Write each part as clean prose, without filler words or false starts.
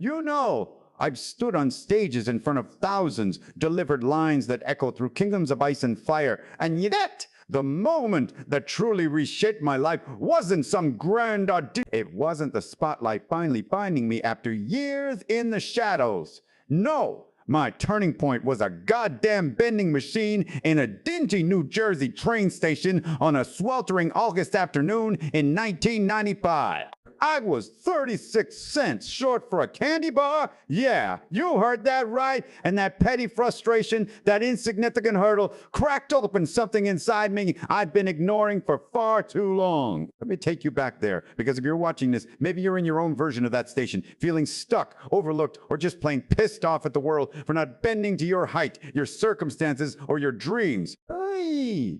You know, I've stood on stages in front of thousands, delivered lines that echo through kingdoms of ice and fire, and yet the moment that truly reshaped my life wasn't some grand audition. It wasn't the spotlight finally finding me after years in the shadows. No, my turning point was a goddamn vending machine in a dingy New Jersey train station on a sweltering August afternoon in 1995. I was 36 cents short for a candy bar. Yeah, you heard that right. And that petty frustration, that insignificant hurdle, cracked open something inside me I'd been ignoring for far too long. Let me take you back there, because if you're watching this, maybe you're in your own version of that station, feeling stuck, overlooked, or just plain pissed off at the world for not bending to your height, your circumstances, or your dreams. Hey!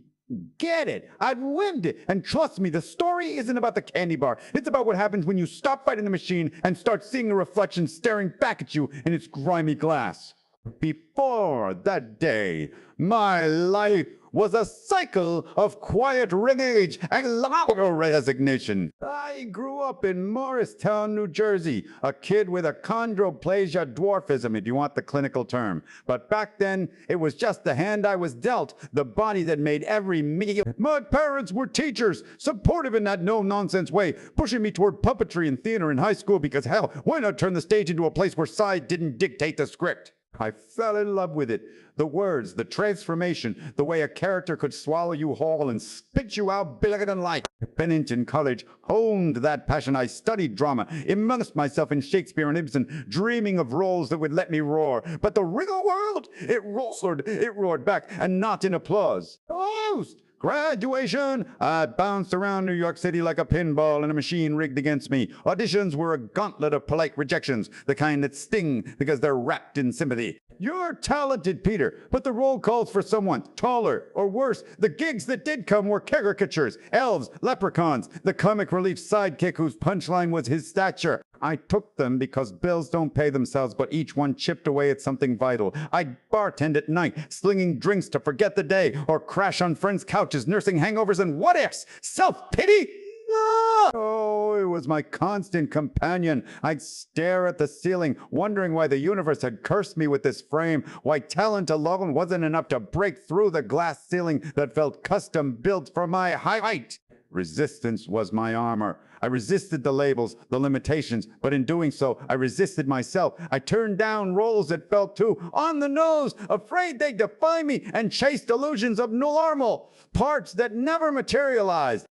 Get it. I've lived it. And trust me, the story isn't about the candy bar. It's about what happens when you stop fighting the machine and start seeing the reflection staring back at you in its grimy glass. Before that day, my life was a cycle of quiet rage and louder resignation. I grew up in Morristown, New Jersey, a kid with achondroplasia dwarfism, if you want the clinical term. But back then, it was just the hand I was dealt, the body that made every meal. My parents were teachers, supportive in that no-nonsense way, pushing me toward puppetry and theater in high school because, hell, why not turn the stage into a place where size didn't dictate the script? I fell in love with it. The words, the transformation, the way a character could swallow you whole and spit you out bigger than life. Bennington College honed that passion. I studied drama, immersed myself in Shakespeare and Ibsen, dreaming of roles that would let me roar. But the real world, it roared back, and not in applause. Toast! Graduation! I bounced around New York City like a pinball in a machine rigged against me. Auditions were a gauntlet of polite rejections, the kind that sting because they're wrapped in sympathy. You're talented, Peter, but the role calls for someone taller, or worse, the gigs that did come were caricatures, elves, leprechauns, the comic relief sidekick whose punchline was his stature. I took them because bills don't pay themselves, but each one chipped away at something vital. I'd bartend at night, slinging drinks to forget the day, or crash on friends' couches, nursing hangovers and what-ifs. Self-pity? No! Oh, it was my constant companion. I'd stare at the ceiling, wondering why the universe had cursed me with this frame, why talent alone wasn't enough to break through the glass ceiling that felt custom-built for my height. Resistance was my armor. I resisted the labels, the limitations, but in doing so, I resisted myself. I turned down roles that felt too on the nose, afraid they'd define me, and chased illusions of normal, parts that never materialized.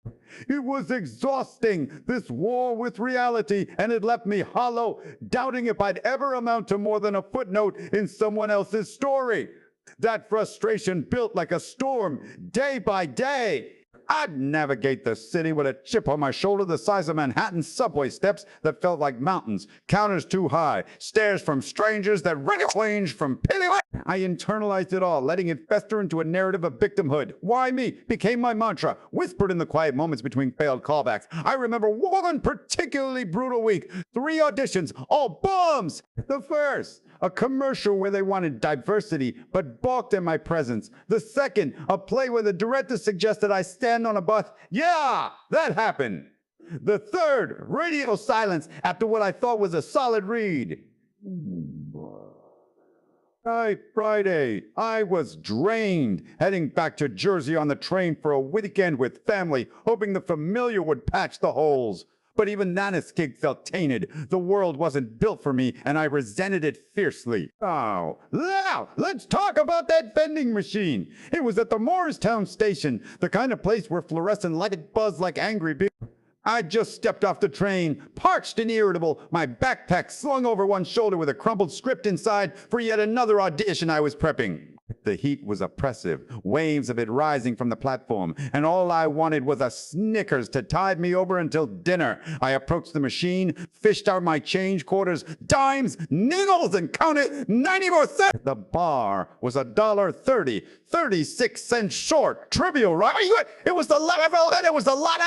It was exhausting, this war with reality, and it left me hollow, doubting if I'd ever amount to more than a footnote in someone else's story. That frustration built like a storm, day by day. I'd navigate the city with a chip on my shoulder the size of Manhattan subway steps that felt like mountains, counters too high, stares from strangers that range from pity. I internalized it all, letting it fester into a narrative of victimhood. Why me? Became my mantra, whispered in the quiet moments between failed callbacks. I remember one particularly brutal week, 3 auditions, all bombs. The first, a commercial where they wanted diversity but balked at my presence. The second, a play where the director suggested I stand on a bus. Yeah, that happened. The third, radio silence after what I thought was a solid read. By Friday, I was drained, heading back to Jersey on the train for a weekend with family, hoping the familiar would patch the holes. But even that escape felt tainted. The world wasn't built for me, and I resented it fiercely. Oh, now, let's talk about that vending machine. It was at the Morristown station, the kind of place where fluorescent light buzzed like angry bees. I just stepped off the train, parched and irritable, my backpack slung over one shoulder with a crumpled script inside for yet another audition I was prepping. The heat was oppressive, waves of it rising from the platform, and all I wanted was a Snickers to tide me over until dinner. I approached the machine, fished out my change quarters, dimes, nickels, and counted 94 cents. The bar was $1.30, 36 cents short. Trivial, right? It was the level, and it was the lot.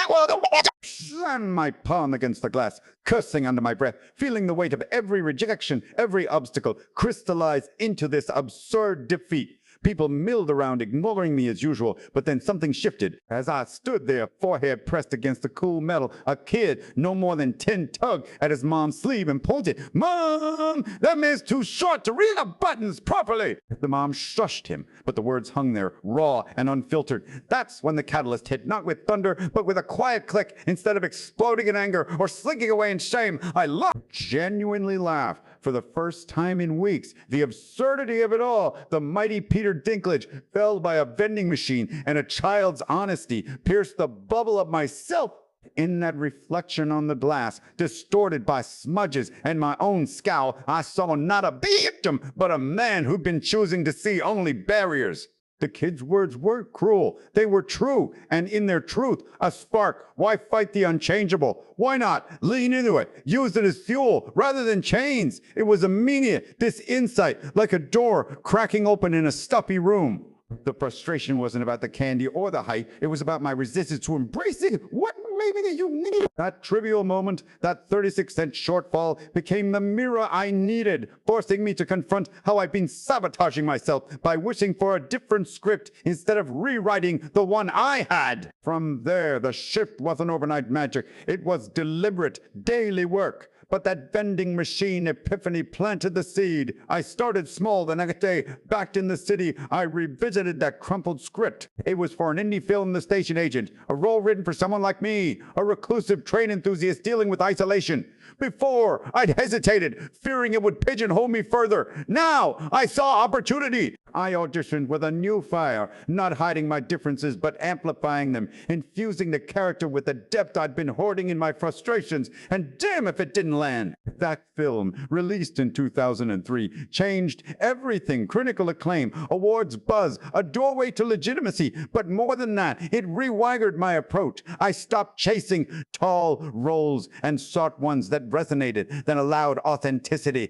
Slammed my palm against the glass, cursing under my breath, feeling the weight of every rejection, every obstacle crystallize into this absurd defeat. People milled around, ignoring me as usual, but then something shifted. As I stood there, forehead pressed against the cool metal, a kid, no more than 10, tugged at his mom's sleeve and pointed. "Mom, that man's too short to read the buttons properly." The mom shushed him, but the words hung there, raw and unfiltered. That's when the catalyst hit, not with thunder, but with a quiet click. Instead of exploding in anger or slinking away in shame, I genuinely laughed. For the first time in weeks, the absurdity of it all, the mighty Peter Dinklage, felled by a vending machine, and a child's honesty pierced the bubble of myself. In that reflection on the glass, distorted by smudges and my own scowl, I saw not a victim, but a man who'd been choosing to see only barriers. The kid's words weren't cruel. They were true, and in their truth, a spark. Why fight the unchangeable? Why not lean into it, use it as fuel rather than chains? It was immediate, this insight, like a door cracking open in a stuffy room. The frustration wasn't about the candy or the height. It was about my resistance to embracing what maybe you need. That trivial moment, that 36-cent shortfall, became the mirror I needed, forcing me to confront how I've been sabotaging myself by wishing for a different script instead of rewriting the one I had. From there, the shift wasn't overnight magic. It was deliberate, daily work. But that vending machine epiphany planted the seed. I started small the next day. Back in the city, I revisited that crumpled script. It was for an indie film, The Station Agent, a role written for someone like me, a reclusive train enthusiast dealing with isolation. Before, I'd hesitated, fearing it would pigeonhole me further. Now, I saw opportunity. I auditioned with a new fire, not hiding my differences, but amplifying them, infusing the character with the depth I'd been hoarding in my frustrations, and damn if it didn't land. That film, released in 2003, changed everything. Critical acclaim, awards buzz, a doorway to legitimacy, but more than that, it rewired my approach. I stopped chasing tall roles and sought ones that resonated, that allowed authenticity.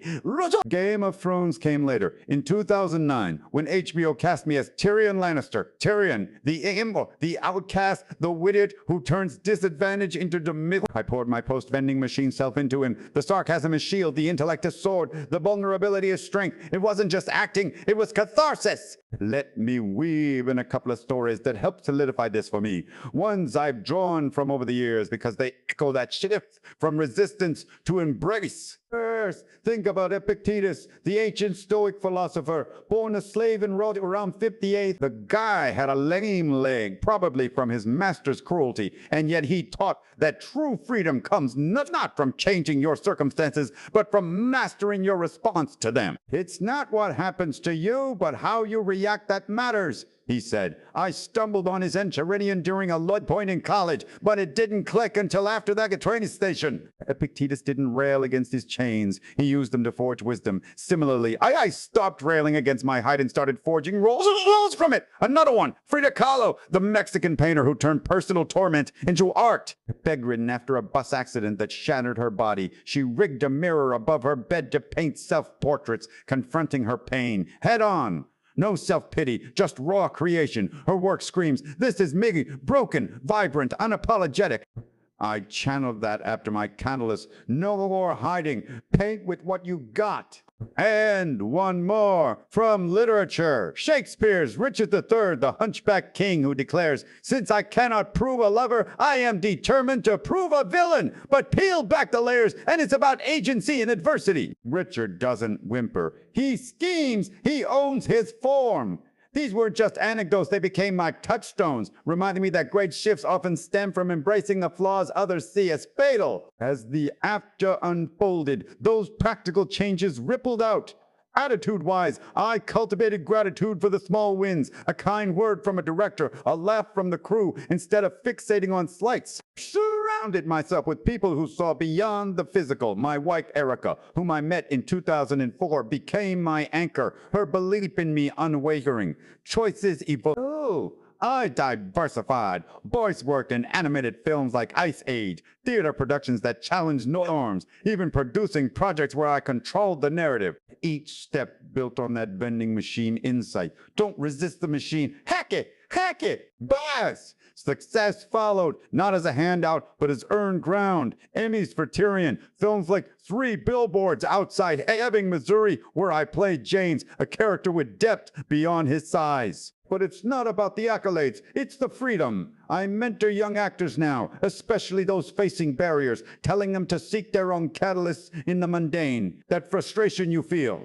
Game of Thrones came later, in 2009, when HBO cast me as Tyrion Lannister. Tyrion, the imp, the outcast, the idiot who turns disadvantage into dominion. I poured my post-vending machine self into him. The sarcasm is shield, the intellect is sword, the vulnerability is strength. It wasn't just acting, it was catharsis. Let me weave in a couple of stories that help solidify this for me. Ones I've drawn from over the years because they echo that shift from resistance to embrace. First, think about Epictetus, the ancient Stoic philosopher, born a slave and wrote around 58. The guy had a lame leg, probably from his master's cruelty, and yet he taught that true freedom comes not from changing your circumstances, but from mastering your response to them. It's not what happens to you, but how you react that matters, he said. I stumbled on his Enchiridion during a low point in college, but it didn't click until after that train station. Epictetus didn't rail against his chains. He used them to forge wisdom. Similarly, I stopped railing against my height and started forging rules from it. Another one, Frida Kahlo, the Mexican painter who turned personal torment into art. Bedridden after a bus accident that shattered her body, she rigged a mirror above her bed to paint self-portraits, confronting her pain head on. No self-pity, just raw creation. Her work screams, "This is me, broken, vibrant, unapologetic." I channeled that after my catalyst. No more hiding. Paint with what you got. And one more from literature. Shakespeare's Richard III, the hunchback king who declares, "Since I cannot prove a lover, I am determined to prove a villain." But peel back the layers and it's about agency and adversity. Richard doesn't whimper. He schemes. He owns his form. These weren't just anecdotes, they became my touchstones, reminding me that great shifts often stem from embracing the flaws others see as fatal. As the after unfolded, those practical changes rippled out. Attitude-wise, I cultivated gratitude for the small wins, a kind word from a director, a laugh from the crew, instead of fixating on slights. Surrounded myself with people who saw beyond the physical. My wife, Erica, whom I met in 2004, became my anchor, her belief in me unwavering. Choices evolved. I diversified, voice worked in animated films like Ice Age, theater productions that challenged norms, even producing projects where I controlled the narrative. Each step built on that vending machine insight. Don't resist the machine, hack it! Heck it! Bass! Success followed, not as a handout, but as earned ground. Emmys for Tyrion, films like 3 Billboards Outside Ebbing, Missouri, where I played James, a character with depth beyond his size. But it's not about the accolades, it's the freedom. I mentor young actors now, especially those facing barriers, telling them to seek their own catalysts in the mundane, that frustration you feel.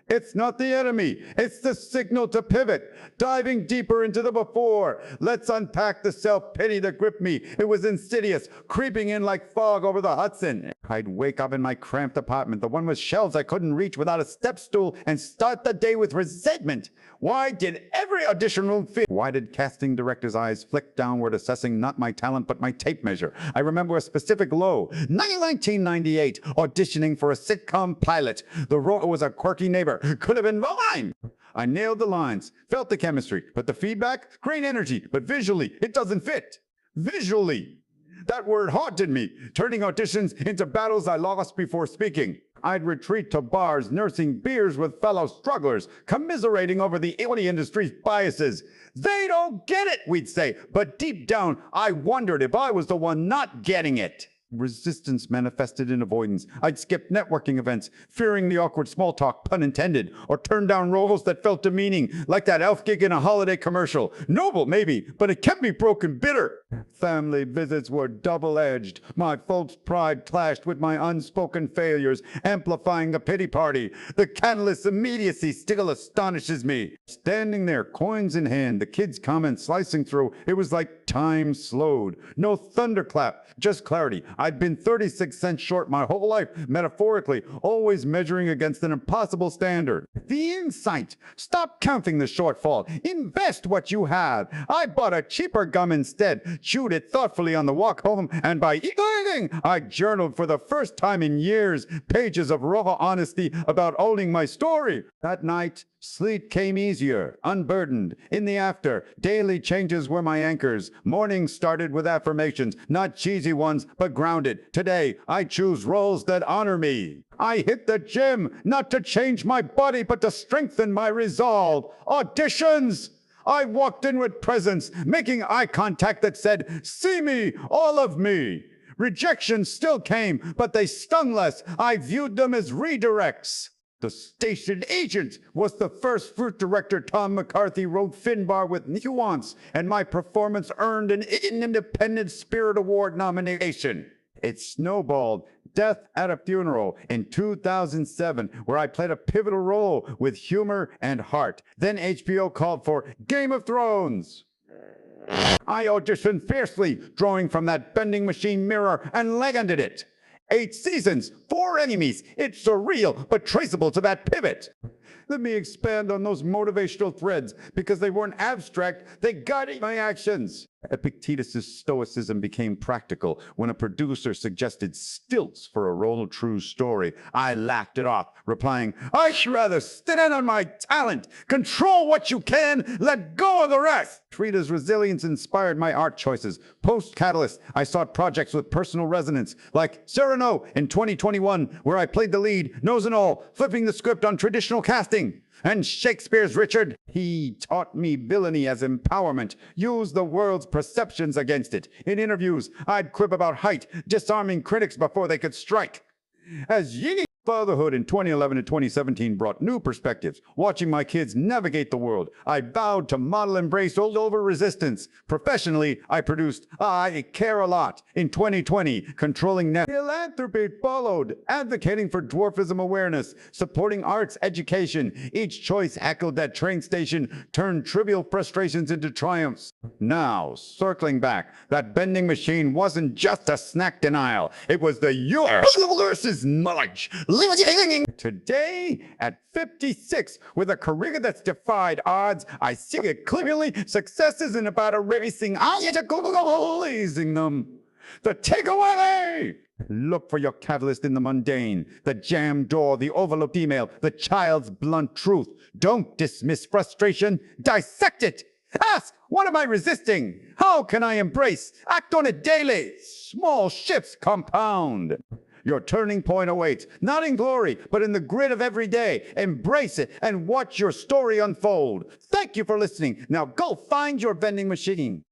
It's not the enemy, it's the signal to pivot, diving deeper into the before. Let's unpack the self-pity that gripped me. It was insidious, creeping in like fog over the Hudson. I'd wake up in my cramped apartment, the one with shelves I couldn't reach without a step stool, and start the day with resentment. Why did every audition room feel? Why did casting directors' eyes flick downward, assessing not my talent but my tape measure? I remember a specific low. 1998, auditioning for a sitcom pilot. The role was a quirky neighbor. Could have been mine. I nailed the lines, felt the chemistry, but the feedback? Great energy, but visually, it doesn't fit. Visually. That word haunted me, turning auditions into battles I lost before speaking. I'd retreat to bars, nursing beers with fellow strugglers, commiserating over the industry's biases. They don't get it, we'd say, but deep down, I wondered if I was the one not getting it. Resistance manifested in avoidance. I'd skip networking events, fearing the awkward small talk, pun intended, or turn down roles that felt demeaning, like that elf gig in a holiday commercial. Noble, maybe, but it kept me broken bitter. Family visits were double-edged. My folks' pride clashed with my unspoken failures, amplifying the pity party. The catalyst's immediacy still astonishes me. Standing there, coins in hand, the kids' comments slicing through, it was like time slowed. No thunderclap, just clarity. I'd been 36 cents short my whole life, metaphorically, always measuring against an impossible standard. The insight. Stop counting the shortfall. Invest what you have. I bought a cheaper gum instead, chewed it thoughtfully on the walk home, and by eating, I journaled for the first time in years, pages of raw honesty about owning my story. That night, sleep came easier, unburdened. In the after, daily changes were my anchors. Mornings started with affirmations, not cheesy ones, but grounded. Today, I choose roles that honor me. I hit the gym, not to change my body, but to strengthen my resolve. Auditions! I walked in with presence, making eye contact that said, "See me, all of me." Rejection still came, but they stung less. I viewed them as redirects. The station agent was the first fruit director Tom McCarthy wrote Finbar with nuance, and my performance earned an Independent Spirit Award nomination. It snowballed. Death at a Funeral in 2007, where I played a pivotal role with humor and heart. Then HBO called for Game of Thrones. I auditioned fiercely, drawing from that bending machine mirror, and landed it. 8 seasons, 4 enemies. It's surreal, but traceable to that pivot. Let me expand on those motivational threads, because they weren't abstract, they guided my actions. Epictetus' stoicism became practical when a producer suggested stilts for a roll true story. I laughed it off, replying, "I'd rather stand on my talent, control what you can, let go of the rest." Frida's resilience inspired my art choices. Post-Catalyst, I sought projects with personal resonance, like Cyrano in 2021, where I played the lead, nose and all, flipping the script on traditional casting. And Shakespeare's Richard, he taught me villainy as empowerment, used the world's perceptions against it. In interviews, I'd quip about height, disarming critics before they could strike. As Ying Fatherhood in 2011 and 2017 brought new perspectives. Watching my kids navigate the world, I vowed to model embrace over resistance. Professionally, I produced I Care a Lot in 2020, controlling net. Philanthropy followed, advocating for dwarfism awareness, supporting arts education. Each choice echoed that train station, turned trivial frustrations into triumphs. Now, circling back, that bending machine wasn't just a snack denial. It was the universe's knowledge. Today, at 56, with a career that's defied odds, I see it clearly. Success isn't about erasing, blazing them. The takeaway! Look for your catalyst in the mundane, the jammed door, the overlooked email, the child's blunt truth. Don't dismiss frustration, dissect it. Ask, what am I resisting? How can I embrace? Act on it daily. Small shifts compound. Your turning point awaits, not in glory, but in the grit of every day. Embrace it and watch your story unfold. Thank you for listening. Now go find your vending machine.